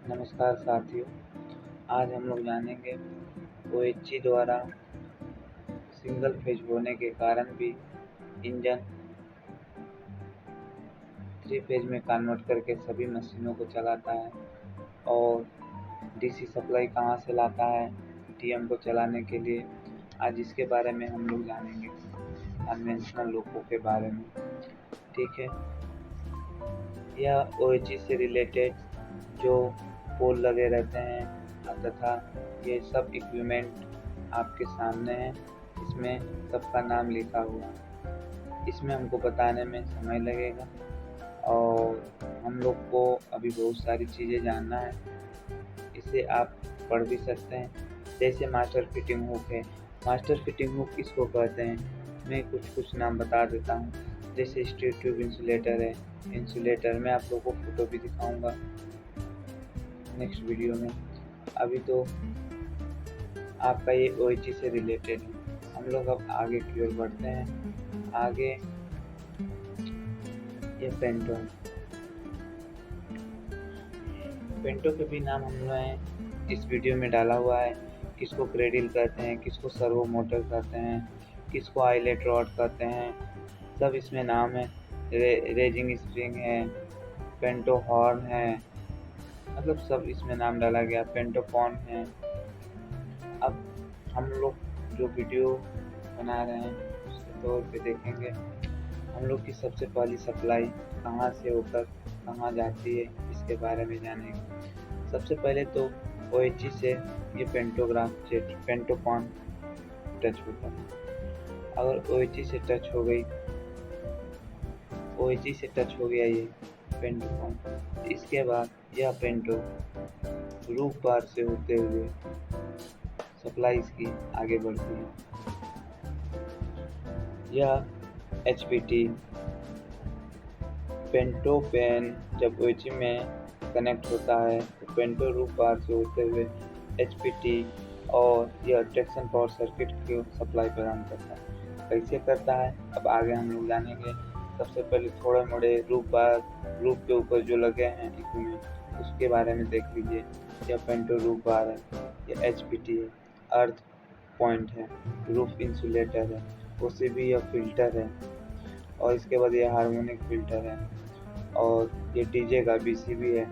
नमस्कार साथियों, आज हम लोग जानेंगे OHG द्वारा सिंगल फेज होने के कारण भी इंजन 3 फेज में कन्वर्ट करके सभी मशीनों को चलाता है और DC सप्लाई कहाँ से लाता है TM को चलाने के लिए। आज इसके बारे में हम लोग जानेंगे, कन्वेंशनल लूपों के बारे में। ठीक है, यह OHG से रिलेटेड जो पोल लगे रहते हैं तथा ये सब इक्विपमेंट आपके सामने हैं। इसमें सबका नाम लिखा हुआ। इसमें हमको बताने में समय लगेगा और हम लोग को अभी बहुत सारी चीज़ें जानना है। इसे आप पढ़ भी सकते हैं। जैसे मास्टर फिटिंग हुक है। मास्टर फिटिंग हुक किसको कहते हैं, मैं कुछ नाम बता देता हूँ। जैसे स्ट्रेट ट्यूब इंसुलेटर है। इंसुलेटर में आप लोगों को फोटो भी दिखाऊंगा नेक्स्ट वीडियो में। अभी तो आपका ये OHG से रिलेटेड है। हम लोग अब आगे की ओर बढ़ते हैं। आगे ये पेंटो के भी नाम हमने इस वीडियो में डाला हुआ है। किसको क्रेडिल कहते हैं, किसको सर्वो मोटर कहते हैं, किसको आइलेट रॉड कहते हैं, सब इसमें नाम है। रेजिंग स्प्रिंग है, पेंटो हॉर्न है, मतलब सब इसमें नाम डाला गया। पेंटोपॉन है। अब हम लोग जो वीडियो बना रहे हैं उसके तौर पे देखेंगे हम लोग की सबसे पहली सप्लाई कहाँ से होकर कहाँ जाती है, इसके बारे में जानेंगे। सबसे पहले तो OHG से ये पेंटोपॉन टच होता है। अगर OHG से टच हो गया ये पेंटोपॉन, इसके बाद यह पेंटो रूफ बार से होते हुए सप्लाई इसकी आगे बढ़ती है। यह HPT पेंटो पेन जब OHG में कनेक्ट होता है तो पेंटो रूफ बार से होते हुए HPT और यह ट्रैक्शन पावर सर्किट को सप्लाई प्रदान करता है। कैसे करता है अब आगे हम लोग जानेंगे। सबसे पहले थोड़े मोड़े रूफ के ऊपर जो लगे हैं इक्विपमेंट उसके बारे में देख लीजिए। यह पेंटो रूफ बार है, यह HPT है, अर्थ पॉइंट है, रूफ इंसुलेटर है, OCB यह फिल्टर है और इसके बाद यह हार्मोनिक फिल्टर है और ये DJ का BCB है।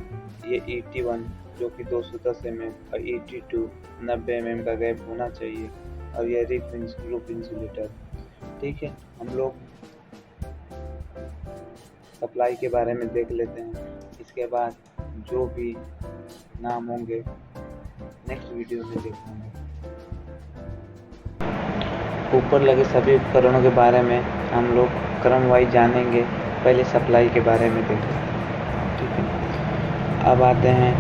ये ET1 जो कि 210 mm और ET2 90 mm का गैप होना चाहिए और यह रूफ इंसुलेटर। ठीक है, हम लोग सप्लाई के बारे में देख लेते हैं। इसके बाद जो भी नाम होंगे नेक्स्ट वीडियो में देखेंगे। ऊपर लगे सभी उपकरणों के बारे में हम लोग क्रम वाइज जानेंगे। पहले सप्लाई के बारे में देखें। ठीक है, अब आते हैं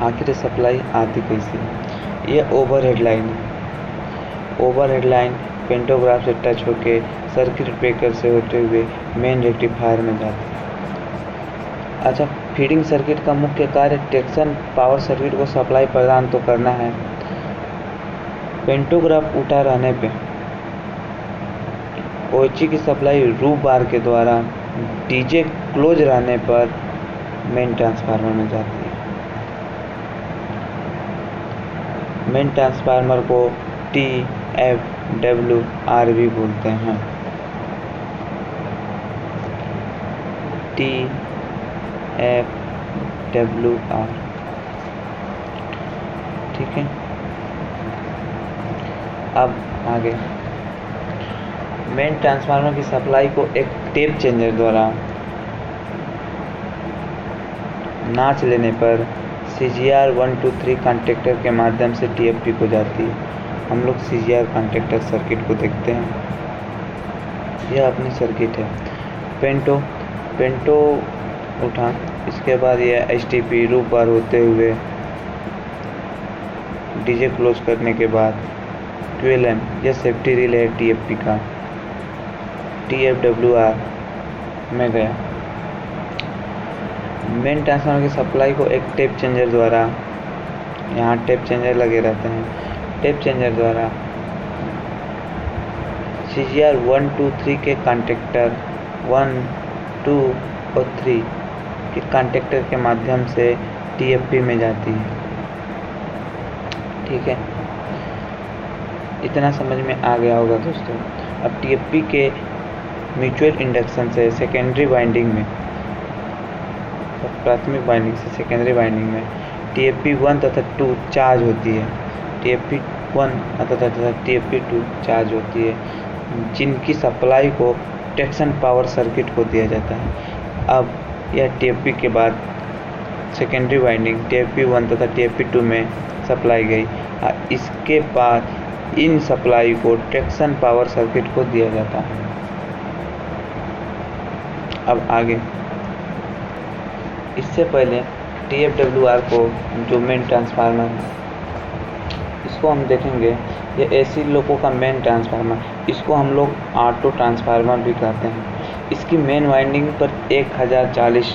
आखिर सप्लाई आती कैसे। यह ओवरहेड लाइन है। ओवरहेड लाइन पेंटोग्राफ से टच होके सर्किट ब्रेकर से होते हुए मेन रेक्टिफायर में जाती है। अच्छा, फीडिंग सर्किट का मुख्य कार्य ट्रैक्शन पावर सर्किट को सप्लाई प्रदान तो करना है। पेंटोग्राफ उल्टा रहने पे OHG की सप्लाई रूफ बार के द्वारा DJ क्लोज रहने पर मेन ट्रांसफार्मर में जाती है। मेन ट्रांसफार्मर को TFWR भी बोलते हैं। TFWR। ठीक है, अब आगे मेन ट्रांसफार्मर की सप्लाई को एक टेप चेंजर द्वारा नाच लेने पर CGR 123 कॉन्टैक्टर के माध्यम से TFP को जाती है। हम लोग CGR कॉन्टैक्टर सर्किट को देखते हैं। यह अपनी सर्किट है। पेंटो उठा, इसके बाद यह HTP रूफ बार होते हुए DJ क्लोज करने के बाद 12M यह सेफ्टी रिले है TFP का, TFWR में गया। मेन ट्रांसफार्मर की सप्लाई को एक टेप चेंजर द्वारा, यहाँ टेप चेंजर लगे रहते हैं, टेप चेंजर द्वारा CGR 1 2 3 के कॉन्टैक्टर 1 2 और 3 कि कॉन्टेक्टर के माध्यम से TFP में जाती है। ठीक है, इतना समझ में आ गया होगा दोस्तों। अब TFP के म्यूचुअल इंडक्शन से सेकेंडरी वाइंडिंग में, प्राथमिक वाइंडिंग से सेकेंडरी वाइंडिंग में TFP 1 तथा 2 चार्ज होती है। TFP 1 तथा TFP 2 चार्ज होती है, जिनकी सप्लाई को ट्रैक्शन पावर सर्किट को दिया जाता है। अब यह TFP के बाद सेकेंडरी वाइंडिंग TFP 1 तथा TFP 2 में सप्लाई गई। इसके बाद इन सप्लाई को ट्रैक्शन पावर सर्किट को दिया जाता है। अब आगे, इससे पहले TFWR को, जो मेन ट्रांसफार्मर है, इसको हम देखेंगे। ये AC लोगों का मेन ट्रांसफार्मर, इसको हम लोग ऑटो ट्रांसफार्मर भी कहते हैं। इसकी मेन वाइंडिंग पर 1040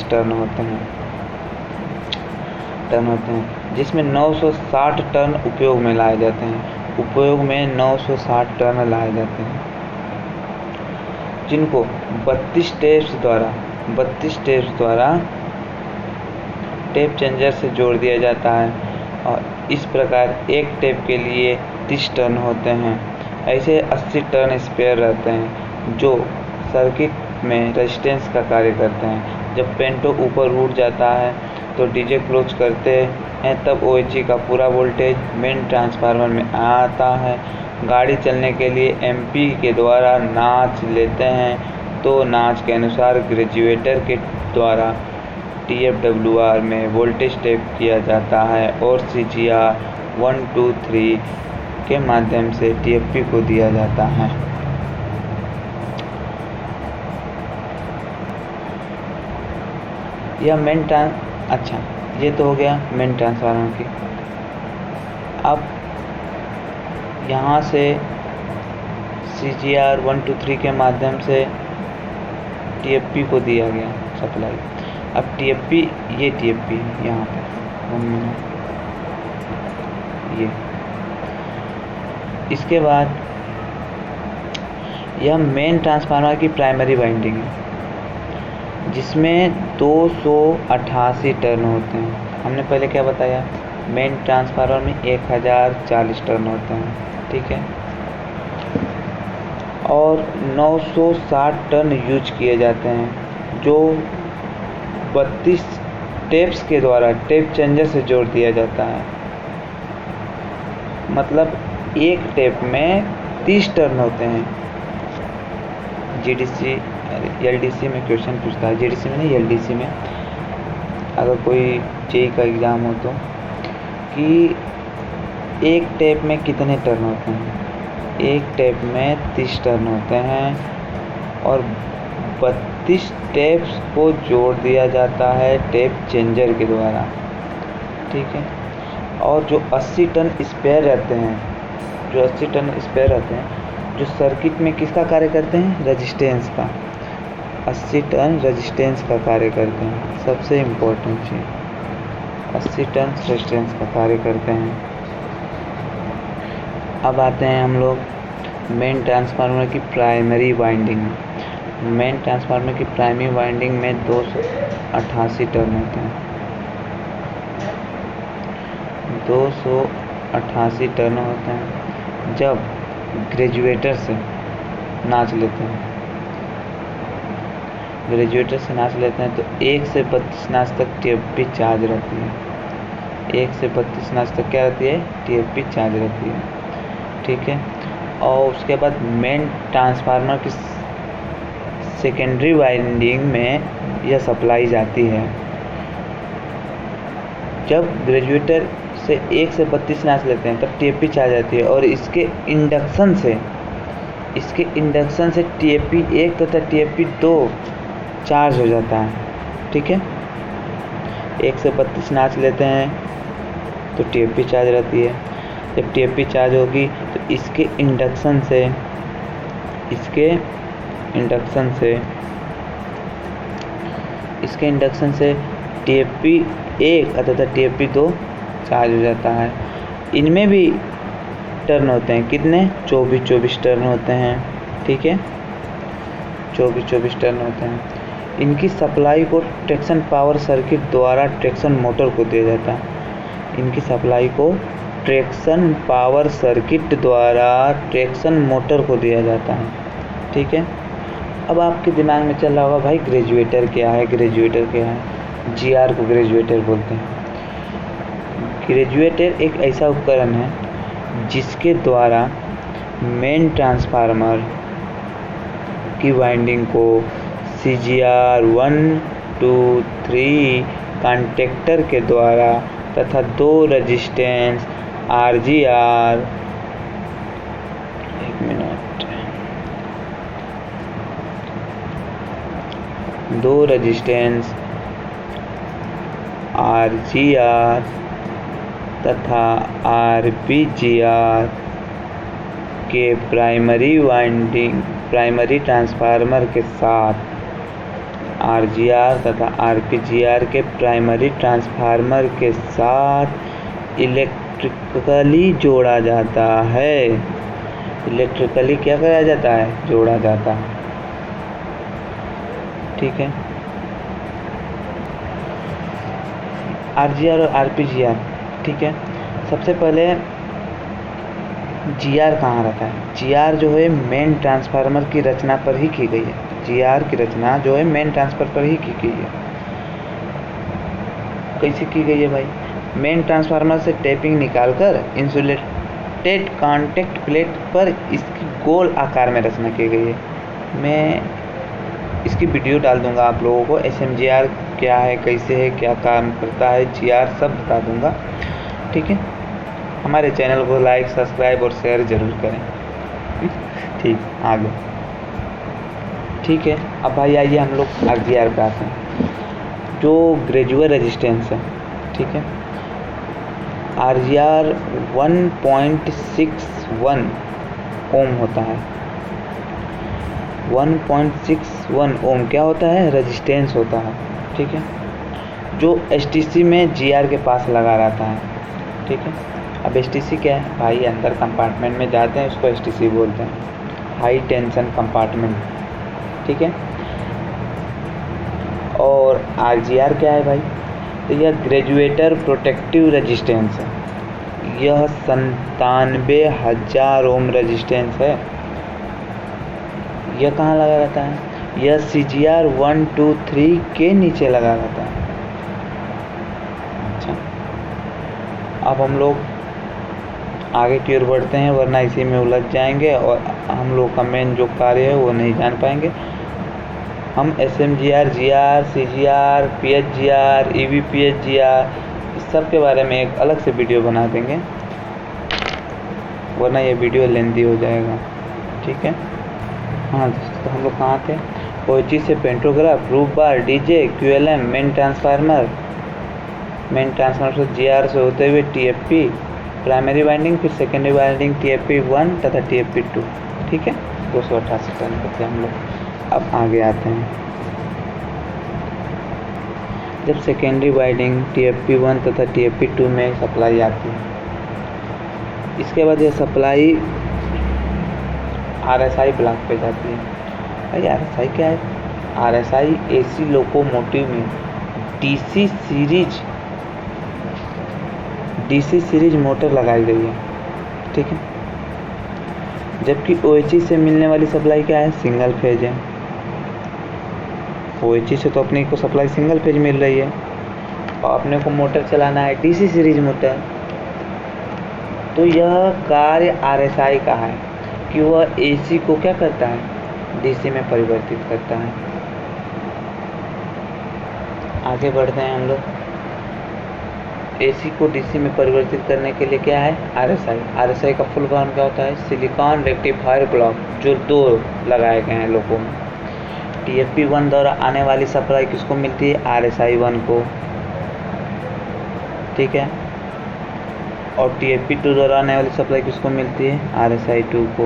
टर्न होते हैं, जिसमें 960 टर्न उपयोग में लाए जाते हैं। उपयोग में 960 टर्न लाए जाते हैं, जिनको 32 टेप्स द्वारा टेप चेंजर से जोड़ दिया जाता है। और इस प्रकार एक टेप के लिए 30 टर्न होते हैं। ऐसे 80 टर्न स्पेयर रहते हैं, जो सर्किट में रेजिस्टेंस का कार्य करते हैं। जब पेंटो ऊपर उठ जाता है तो डीजे क्लोज करते हैं, तब OHE का पूरा वोल्टेज मेन ट्रांसफार्मर में आता है। गाड़ी चलने के लिए MP के द्वारा नाच लेते हैं, तो नाच के अनुसार ग्रेजुएटर के द्वारा TFWR में वोल्टेज टेप किया जाता है और CGR 1, 2, 3 के माध्यम से TFP को दिया जाता है। यह अच्छा, ये तो हो गया मेन ट्रांसफार्मर की। अब यहाँ से CGR 1, 2, 3 के माध्यम से TFP को दिया गया सप्लाई। अब TFP, ये TFP यहाँ पर ये, इसके बाद यह मेन ट्रांसफार्मर की प्राइमरी वाइंडिंग है, जिसमें 288 टर्न होते हैं। हमने पहले क्या बताया, मेन ट्रांसफार्मर में 1040 टर्न होते हैं। ठीक है, और 960 टर्न यूज किए जाते हैं, जो 32 टेप्स के द्वारा टेप चेंजर से जोड़ दिया जाता है। मतलब एक टेप में 30 टर्न होते हैं। LDC में क्वेश्चन पूछता है, GDC में नहीं, LDC में, अगर कोई JEE का एग्ज़ाम हो तो, कि एक टेप में कितने टर्न होते हैं। एक टेप में 30 टर्न होते हैं और 32 टेप्स को जोड़ दिया जाता है टेप चेंजर के द्वारा। ठीक है, और जो 80 टर्न स्पेयर रहते हैं, जो सर्किट में किसका कार्य करते हैं, रेजिस्टेंस का। 80 टर्न रेजिस्टेंस का कार्य करते हैं, सबसे इम्पोर्टेंट चीज़, 80 टर्न रेजिस्टेंस का कार्य करते हैं। अब आते हैं हम लोग मेन ट्रांसफार्मर की प्राइमरी वाइंडिंग में। मेन ट्रांसफार्मर की प्राइमरी वाइंडिंग में 288 टर्न होते हैं। 288 टर्न होते हैं जब ग्रेजुएटर से नाच लेते हैं। तो 1 से 32 नाच तक TFP चार्ज रहती है। 1 से 32 नाच तक क्या रहती है, TFP चार्ज रहती है। ठीक है, और उसके बाद मेन ट्रांसफार्मर की सेकेंडरी वाइंडिंग में यह सप्लाई जाती है। जब ग्रेजुएटर से 1 से 32 नाच लेते हैं तब TFP चार्ज आती है, और इसके इंडक्शन से TFP 1 तथा TFP 2 चार्ज हो जाता है। ठीक है, 1 से 32 नाच लेते हैं तो TFP चार्ज रहती है। जब TFP चार्ज होगी तो इसके इंडक्शन से TFP 1 तथा TFP 2 चार्ज हो जाता है। इनमें भी टर्न होते हैं, कितने, 24 टर्न होते हैं। ठीक है, 24 टर्न होते हैं। इनकी सप्लाई को ट्रैक्शन पावर सर्किट द्वारा ट्रैक्शन मोटर को दिया जाता है। इनकी सप्लाई को ट्रैक्शन पावर सर्किट द्वारा ट्रैक्शन मोटर को दिया जाता है। ठीक है, अब आपके दिमाग में चल रहा होगा भाई ग्रेजुएटर क्या है, ग्रेजुएटर क्या है। जीआर को ग्रेजुएटर बोलते हैं। ग्रेजुएटर एक ऐसा उपकरण है जिसके द्वारा मेन ट्रांसफार्मर की वाइंडिंग को CGR 1, 2, 3 कॉन्टेक्टर के द्वारा तथा 2 रेजिस्टेंस RGR 2 रेजिस्टेंस RGR तथा RPGR के प्राइमरी ट्रांसफार्मर के साथ RGR तथा RPGR के प्राइमरी ट्रांसफार्मर के साथ इलेक्ट्रिकली जोड़ा जाता है। इलेक्ट्रिकली क्या करा जाता है, जोड़ा जाता है। ठीक है, RGR और RPGR। ठीक है, सबसे पहले GR कहाँ रहता है। GR जो है मेन ट्रांसफार्मर की रचना पर ही की गई है। GR की रचना जो है मेन ट्रांसफार्मर पर ही की गई है। कैसे की गई है भाई, मेन ट्रांसफार्मर से टेपिंग निकालकर इंसुलेटेड कांटेक्ट प्लेट पर इसकी गोल आकार में रचना की गई है। मैं इसकी वीडियो डाल दूंगा आप लोगों को। SMGR क्या है, कैसे है, क्या काम करता है, GR सब बता दूंगा। ठीक है, हमारे चैनल को लाइक, सब्सक्राइब और शेयर ज़रूर करें। ठीक, आगे। ठीक है, अब भाई आइए हम लोग RGR पे आते हैं, जो ग्रेजुअल रेजिस्टेंस है। ठीक है, RGR 1.61 ओम होता है। 1.61 ओम क्या होता है, रेजिस्टेंस होता है। ठीक है, जो STC में GR के पास लगा रहता है। ठीक है, अब STC क्या है भाई, अंदर कंपार्टमेंट में जाते हैं उसको STC बोलते हैं, हाई टेंशन कंपार्टमेंट। ठीक है, और RGR क्या है भाई, तो यह ग्रेजुएटर प्रोटेक्टिव रेजिस्टेंस है। यह 97,000 ओम रेजिस्टेंस है। यह कहाँ लगा रहता है, यह CGR 1, 2, 3 के नीचे लगा रहता है। अच्छा, अब हम लोग आगे की ओर बढ़ते हैं, वरना इसी में उलझ जाएंगे और हम लोग का मेन जो कार्य है वो नहीं जान पाएंगे। हम SMGR, GR, CGR, PHGR, EVPHGR इस सब के बारे में एक अलग से वीडियो बना देंगे, वरना ये वीडियो लेंथी हो जाएगा। ठीक है, हाँ तो हम लोग कहाँ थे, OHG से पेंटोग्राफ, रूफ बार, DJ, QLM, मेन ट्रांसफार्मर से GR से होते हुए TFP प्राइमरी वाइंडिंग, फिर सेकेंडरी वाइंडिंग TFP 1 तथा TFP 2। ठीक है, 288 टर्न करते हैं हम लोग। अब आगे आते हैं, जब सेकेंडरी वाइंडिंग TFP 1 तथा TFP 2 में सप्लाई आती है, इसके बाद यह सप्लाई RSI ब्लॉक पे जाती है। भाई RSI क्या है, RSI AC लोकोमोटिव में DC सीरीज मोटर लगाई गई है। ठीक है, जबकि OHG से मिलने वाली सप्लाई क्या है, सिंगल फेज है। OHG से तो अपने को सप्लाई सिंगल फेज मिल रही है और अपने को मोटर चलाना है DC सीरीज मोटर। तो यह कार्य RSI का है कि वह AC को क्या करता है, DC में परिवर्तित करता है। आगे बढ़ते हैं हम लोग, AC को DC में परिवर्तित करने के लिए क्या है, RSI का फुल फॉर्म क्या होता है, सिलिकॉन रेक्टिफायर ब्लॉक, जो 2 लगाए गए हैं लोगों में। TFP 1 द्वारा आने वाली सप्लाई किसको मिलती है, RSI 1 को। ठीक है, और TFP 2 द्वारा आने वाली सप्लाई किसको मिलती है, RSI 2 को।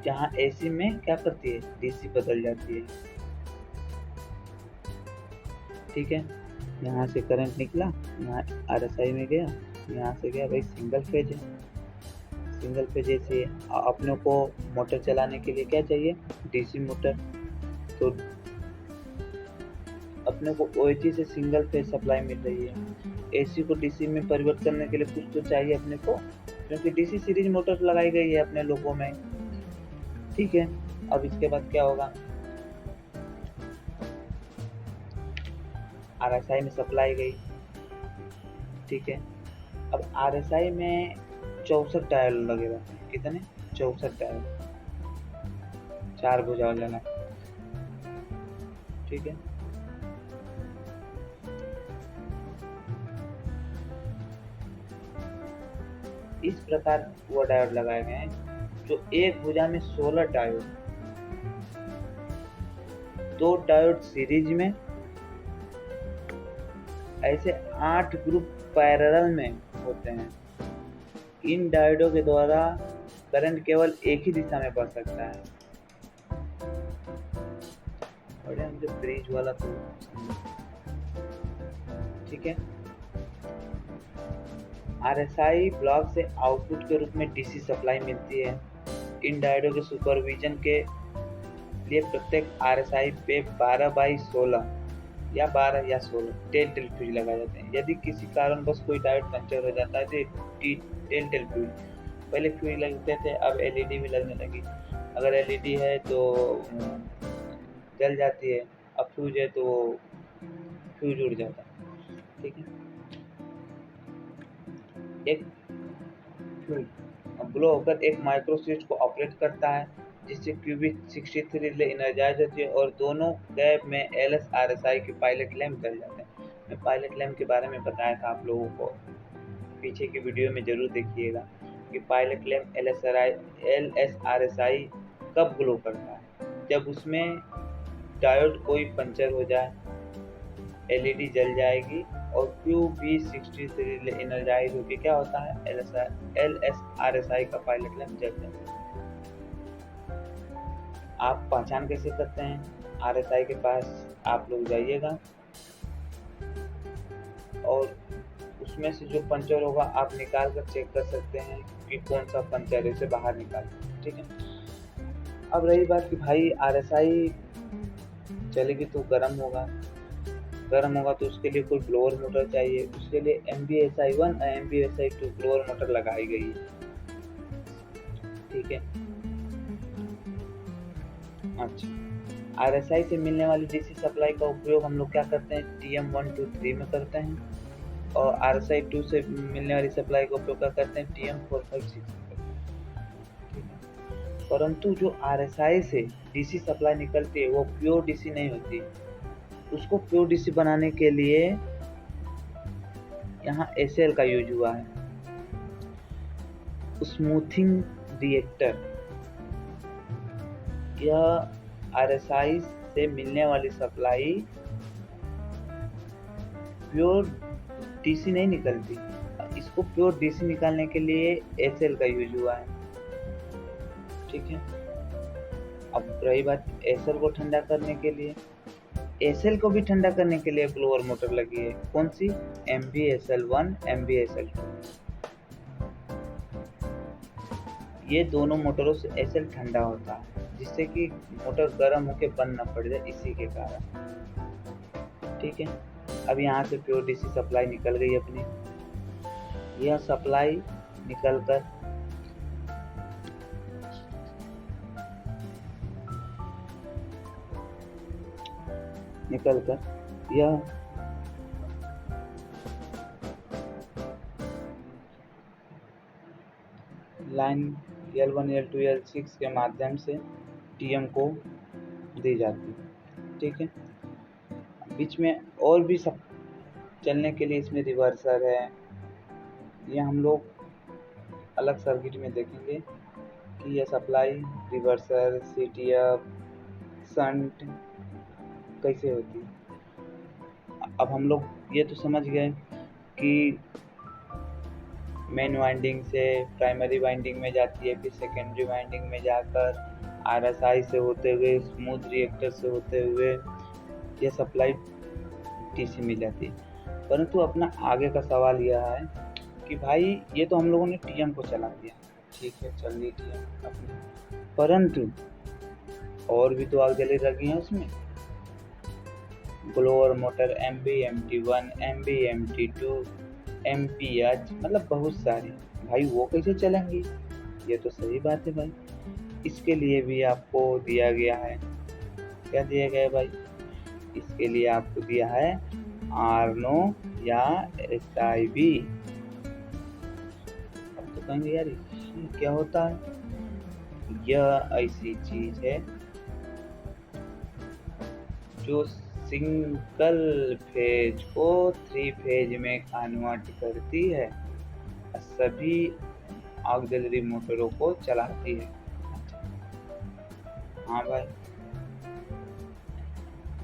जहाँ AC में क्या करती है, DC बदल जाती है। ठीक है, यहाँ से करंट निकला, यहाँ RSI में गया, यहाँ से गया, भाई सिंगल फेज है। सिंगल फेज एसी अपने को मोटर चलाने के लिए क्या चाहिए, डीसी मोटर। तो अपने को ओएचई से सिंगल फेज सप्लाई मिल रही है, एसी को डीसी में परिवर्तन करने के लिए कुछ तो चाहिए अपने को, क्योंकि डीसी सीरीज मोटर लगाई गई है अपने लोगों में। ठीक है, अब इसके बाद क्या होगा, आरएसआई में सप्लाई गई। ठीक है, अब आरएसआई में 64 टायर लगे रहते हैं, कितने, 64 टायर, 4 भुजा वाला। ठीक है, इस प्रकार वो डायोड लगाए गए हैं जो एक भुजा में 16 डायोड, 2 डायोड सीरीज में, ऐसे 8 ग्रुप पैरेलल में होते हैं। इन डायोडों के द्वारा करंट केवल एक ही दिशा में बढ़ सकता है। और मुझे ब्रिज वाला तो ठीक है। आरएसआई ब्लॉक से आउटपुट के रूप में डीसी सप्लाई मिलती है। इन डायोडों के सुपरविजन के लिए प्रत्येक आरएसआई पे 12/16 या 12 या 16 टेल फ्यूज लगाए जाते हैं। यदि किसी कारणवश कोई डायोड पंचर हो जाता है तो टेल फ्यूज, पहले फ्यूज लगते थे, अब एलईडी भी लगने लगी। अगर एलईडी है तो जल जाती है, अब फ्यूज है तो फ्यूज उड़ जाता है। ठीक है, एक फ्यूज ब्लो होकर एक माइक्रो स्विच को ऑपरेट करता है, जिससे क्यूबिक 63 रिले एनर्जाइज होती है और दोनों गैप में एलएस आरएसआई के पायलट लैंप जल जाते हैं। मैं पायलट लैंप के बारे में बताया था आप लोगों को, पीछे की वीडियो में जरूर देखिएगा कि पायलट लैंप एलएस आरएसआई कब ग्लो करता है, जब उसमें डायोड कोई पंचर हो जाए, एलईडी जल जाएगी और QB63 एनर्जाइज होकर क्या होता है, LSRSI का पायलट लैंप जल जाता है। आप पहचान कैसे करते हैं, आरएसआई के पास आप लोग जाइएगा और उसमें से जो पंचर होगा आप निकाल कर चेक कर सकते हैं कि कौन सा पंचर है, उसे बाहर निकाल। ठीक है, अब रही बात कि भाई आरएसआई चलेगी तो गर्म होगा तो उसके लिए कोई ब्लोअर मोटर चाहिए। उसके लिए MBSI 1 और MBSI 2 ब्लोअर मोटर लगाई गई है। ठीक है, अच्छा, आरएसआई से मिलने वाली डीसी सप्लाई का उपयोग हम लोग क्या करते हैं, TM1 2 3 में करते हैं, और RSI 2 से मिलने वाली सप्लाई का उपयोग क्या करते हैं, TM4 5 6 में करते हैं। परंतु जो आरएसआई से डीसी सप्लाई निकलती है वो प्योर डीसी नहीं होती है। उसको प्योर डीसी बनाने के लिए यहाँ SL का यूज हुआ है, स्मूथिंग रिएक्टर। यह आरएसआई से मिलने वाली सप्लाई प्योर डीसी नहीं निकलती, इसको प्योर डीसी निकालने के लिए SL का यूज हुआ है। ठीक है, अब रही बात SL को ठंडा करने के लिए, SL को भी ठंडा करने के लिए ब्लोअर मोटर लगी है। कौन सी, MBSL1 MBSL2। ये दोनों मोटरों से SL ठंडा होता है, जिससे कि मोटर गर्म होकर बंद न पड़ जाए, इसी के कारण। ठीक है, अब यहाँ से प्योर डीसी सप्लाई निकल गई अपनी। यह सप्लाई निकलकर यह लाइन L1 L2 L6 के माध्यम से TM को दी जाती है। ठीक है, बीच में और भी सब चलने के लिए इसमें रिवर्सर है। यह हम लोग अलग सर्किट में देखेंगे कि यह सप्लाई रिवर्सर, CTF, शंट कैसे होती है। अब हम लोग ये तो समझ गए कि मेन वाइंडिंग से प्राइमरी वाइंडिंग में जाती है, फिर सेकेंडरी वाइंडिंग में जाकर आरएसआई से होते हुए, स्मूथ रिएक्टर से होते हुए यह सप्लाई डीसी मिल जाती है। परंतु अपना आगे का सवाल यह है कि भाई ये तो हम लोगों ने TM को चला दिया, ठीक है, चल रही थी अपनी, परंतु और भी तो ऑक्सिलरी लगी हैं उसमें। Glower motor MB-MT1, MB-MT2, MPH, मतलब बहुत सारी। भाई वो कैसे चलेंगी? ये तो सही बात है भाई। इसके लिए भी आपको दिया गया है, क्या दिया गया है भाई? इसके लिए आपको दिया है आर्नो या SIB। अब तो कहेंगे यार ये क्या होता है? यह ऐसी चीज है जो सिंगल फेज को 3 फेज में कन्वर्ट करती है, सभी ऑक्सिलरी मोटरों को चलाती है। हाँ भाई।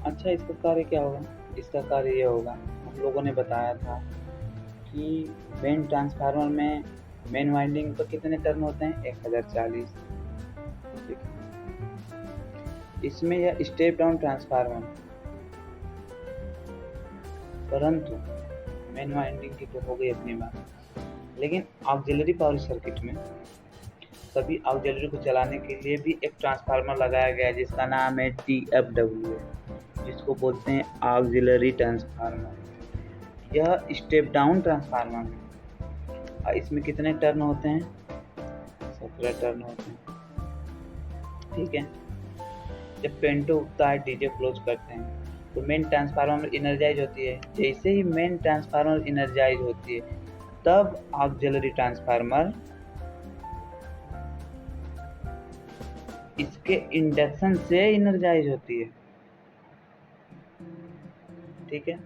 अच्छा, इसका कार्य क्या होगा? इसका कार्य ये होगा, हम लोगों ने बताया था कि मेन ट्रांसफार्मर में मेन वाइंडिंग पर कितने टर्न होते हैं? 1040। ठीक है। इसमें यह स्टेप डाउन ट्रांसफार्मर, परंतु मेन वाइंडिंग की तो हो गई अपनी बात, लेकिन ऑक्सिलरी पावर सर्किट में सभी ऑक्सिलरी को चलाने के लिए भी एक ट्रांसफार्मर लगाया गया है जिसका नाम है TFW, जिसको बोलते हैं ऑक्सिलरी ट्रांसफार्मर। यह स्टेप डाउन ट्रांसफार्मर है और इसमें कितने टर्न होते हैं? 17 टर्न होते हैं। ठीक है। जब पेंटो उगता है, डीजे क्लोज करते हैं, तो मेन ट्रांसफार्मर इनर्जाइज होती है। जैसे ही मेन ट्रांसफार्मर इनर्जाइज होती है, तब ऑक्सिलरी ट्रांसफार्मर इसके इंडक्शन से इनर्जाइज होती है। ठीक है।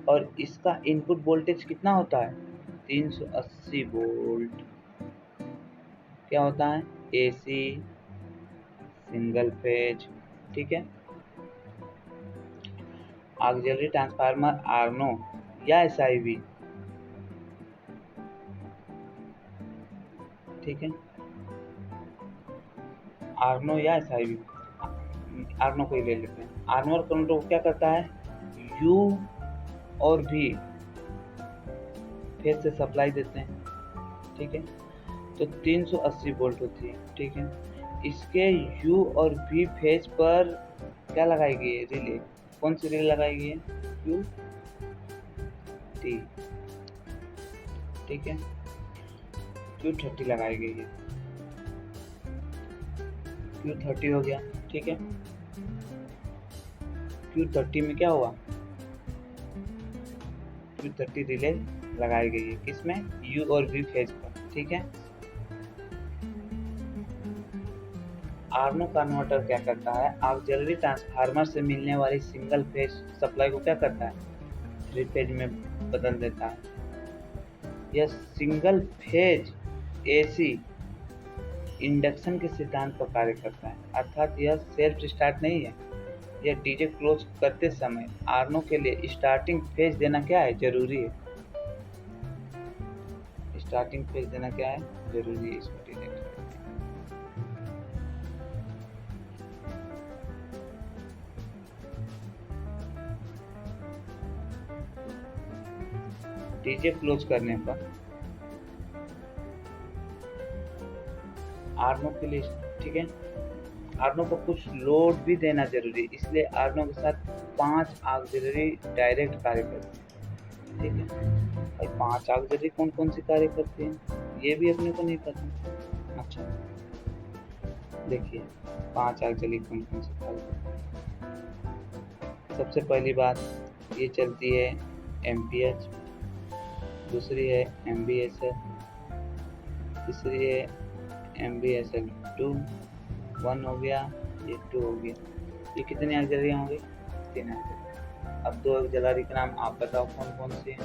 और इसका इनपुट वोल्टेज कितना होता है? 380 वोल्ट। क्या होता है? AC single phase. ठीक है। ऑक्सिलरी ट्रांसफार्मर आर्नो या SIB। ठीक है। आर्नो या SIB, आर्नो को ही ले लेते हैं। आर्नो करंट को क्या करता है? U और V फेज से सप्लाई देते हैं। ठीक है। तो 380 वोल्ट होती है। ठीक है। इसके U और V फेज पर क्या लगाई गई है? रिले। कौन सी रिले लगाई गई है? QT। ठीक है। Q30 लगाई गई है। Q30 हो गया। ठीक है। Q30 में क्या हुआ? Q30 रिले लगाई गई है किसमें? U और V फेज पर। ठीक है। आर्नो कन्वर्टर क्या करता है? ऑक्सिलरी ट्रांसफार्मर से मिलने वाली सिंगल फेज सप्लाई को क्या करता है? 3 फेज में बदल देता है। यह सिंगल फेज AC इंडक्शन के सिद्धांत पर कार्य करता है, अर्थात यह सेल्फ स्टार्ट नहीं है। यह डीजे क्लोज करते समय आर्नो के लिए स्टार्टिंग फेज देना क्या है? जरूरी है। स्टार्टिंग फेज देना क्या है? जरूरी है। इसको डिलीट करते हैं। डीजे क्लोज करने पर आर्नो के लिए, ठीक है, आर्नो को कुछ लोड भी देना जरूरी है, इसलिए आर्नो के साथ 5 ऑक्सिलरी डायरेक्ट कार्य करते हैं। ठीक है। भाई 5 ऑक्सिलरी कौन कौन सी कार्य करती हैं ये भी अपने को नहीं पता। अच्छा देखिए 5 ऑक्सिलरी कौन कौन सी कार्य करती हैं। सबसे पहली बात, ये चलती है MPH, दूसरी है MBSL, तीसरी है MBSL2, 1 हो गया, ये 2 हो गया। ये कितनी ऑक्सिलरी होंगी? 3 ऑक्सिलरी। अब 2 ऑक्सिलरी के नाम आप बताओ कौन कौन से हैं?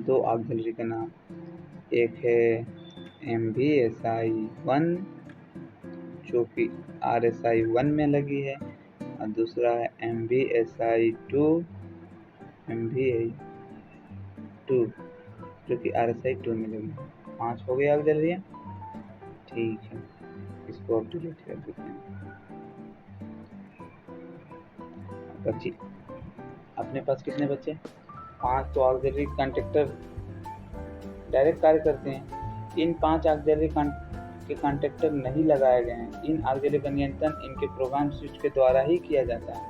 2 ऑक्सिलरी के नाम, एक है MVSI1 जो कि RSI1 में लगी है, और दूसरा है MVSI2 जो कि RSI2 में लगी है। 5 हो गए ऑक्सिलरी। ठीक है, इसको अब डिलीट कर देते हैं। बच्ची अपने पास कितने बच्चे? 5 तो ऑक्सिलरी कंडक्टर डायरेक्ट कार्य करते हैं। इन 5 ऑक्सिलरी के कॉन्टैक्टर नहीं लगाए गए हैं। इन ऑक्सिलरी का नियंत्रण इनके प्रोग्राम स्विच के द्वारा ही किया जाता है।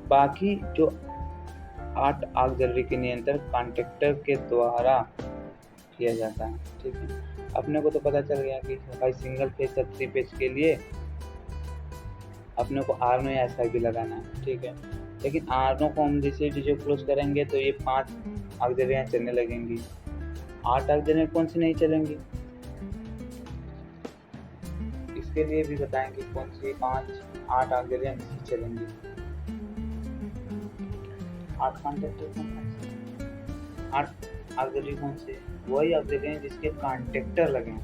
बाकी जो 8 ऑक्सिलरी के नियंत्रण कॉन्टैक्टर के द्वारा किया जाता है। ठीक है, अपने को तो पता चल गया कि भाई सिंगल फेज या 3 फेज के लिए अपने को आर्नो या एसआई भी लगाना है। ठीक है, लेकिन आर्नो को हम जैसे जो क्लोज करेंगे तो ये 5 ऑक्सिलरियाँ चलने लगेंगी, 8 ऑक्सिलरी कौन सी नहीं चलेंगी। इसके लिए भी बताएंगे कौन सी 8 ऑक्सिलरियाँ नहीं चलेंगी। 8 कॉन्टैक्टर कौन से, 8 ऑक्सिलरी कौन से, वही ऑक्सिलरी हैं जिसके कॉन्टैक्टर लगे हैं।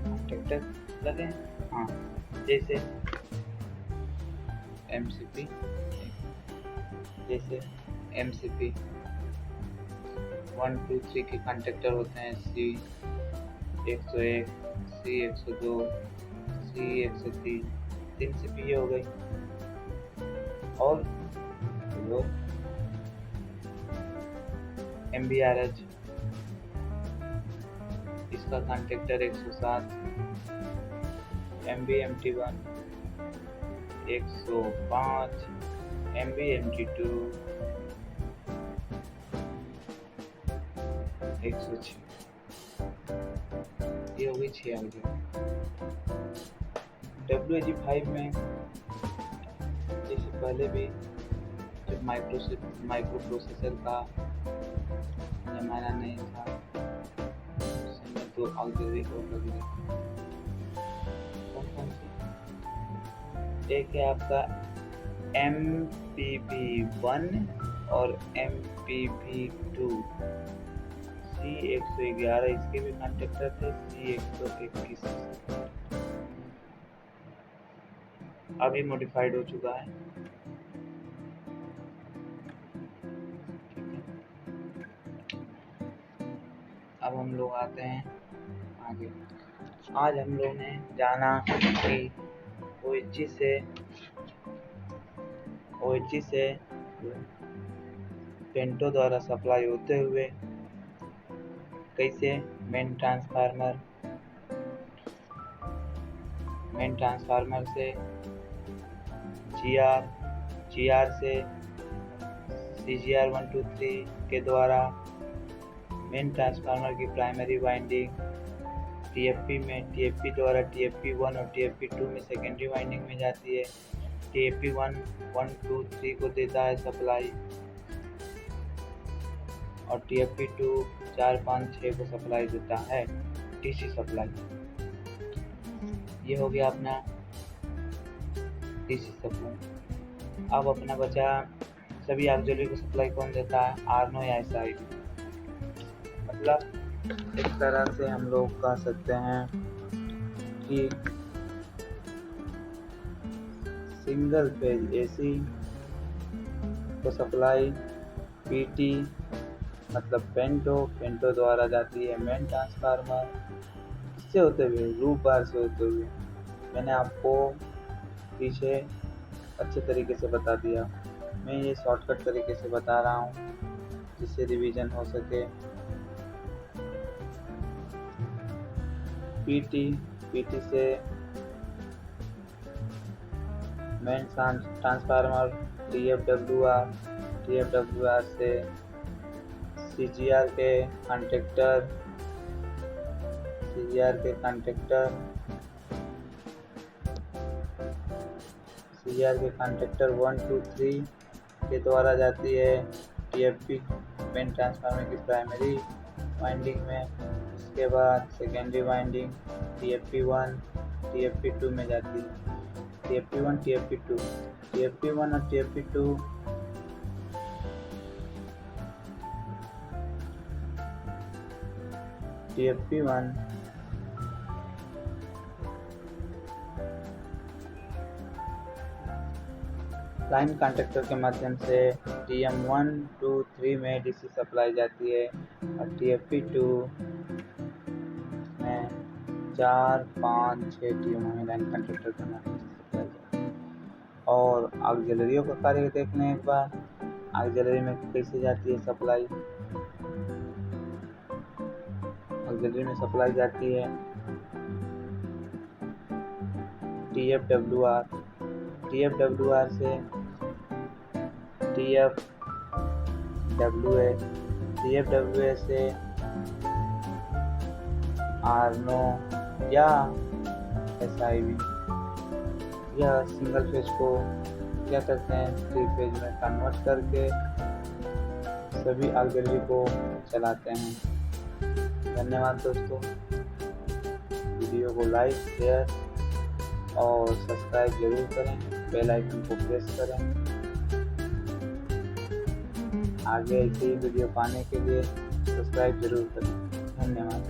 कॉन्टैक्टर लगे हैं, हाँ, जैसे एमसीपी, जैसे एमसीपी 1 2 3 के कॉन्टैक्टर होते हैं, C101, C102, C103, 3 सीपी हो गई। और MBRH, इसका कॉन्टैक्टर 107, MBMT1 105, MBMT2 106। ये हो गई 6 ऑक्सिलरी। WAG5 में जैसे पहले भी जब माइक्रो प्रोसेसर का जमाना नहीं था, उस समय 2 ऑक्सिलरी और लगी। कौन सी? एक है आपका MPP1 और MPP2, C111, इसके भी कॉन्टैक्टर थे, C121 अभी मॉडिफाइड हो चुका है। अब हम लोग आते हैं आगे। आज हम लोग ने जाना कि OHG से पेंटो द्वारा सप्लाई होते हुए कैसे मेन ट्रांसफार्मर से GR से CGR 1 2 3 के द्वारा मेन ट्रांसफार्मर की प्राइमरी वाइंडिंग TFP में, TFP द्वारा TFP1 और TFP2 में सेकेंडरी वाइंडिंग में जाती है। TFP1 1 2 3 को देता है सप्लाई और TFP2 4 5 6 को सप्लाई देता है, DC सप्लाई। ये हो गया अपना DC सप्लाई। अब अपना बचा सभी ऑक्सिलरी को सप्लाई कौन देता है, आर्नो या SI। मतलब इस तरह से हम लोग कह सकते हैं कि सिंगल फेज AC को सप्लाई PT मतलब पेंटो द्वारा जाती है मेन ट्रांसफार्मर, इससे होते हुए रूफ बार से होते हुए। मैंने आपको पीछे अच्छे तरीके से बता दिया, मैं ये शॉर्टकट तरीके से बता रहा हूँ जिससे रिवीजन हो सके। PT से मेन ट्रांसफार्मर TFWR से CGR के कॉन्टैक्टर 1 2 3 के द्वारा जाती है TFP मेन ट्रांसफार्मर की प्राइमरी वाइंडिंग में। उसके बाद सेकेंडरी वाइंडिंग TFP1 TFP2 में जाती है। TFP1 TFP2 TFP1 और TFP2 TFP1 लाइन कॉन्टैक्टर के माध्यम से TM1 2 3 में DC सप्लाई जाती है और TFP2 में 4 5 6 TM में लाइन कॉन्टैक्टर के माध्यम से सप्लाई जाती है। और ऑक्सिलरियों का कार्य देख लें एक बार, ऑक्सिलरी में कैसे जाती है सप्लाई। ऑक्सिलरी में सप्लाई जाती है TFWR, TFWR से TFWA, TFWA से आर्नो या SIV। यह सिंगल फेज को क्या करते हैं, 3 फेज में कन्वर्ट करके सभी ऑक्सिलरी को चलाते हैं। धन्यवाद दोस्तों, वीडियो को लाइक, शेयर और सब्सक्राइब जरूर करें, बेल आइकन को प्रेस करें। आगे ऐसे ही वीडियो पाने के लिए सब्सक्राइब जरूर करें। धन्यवाद।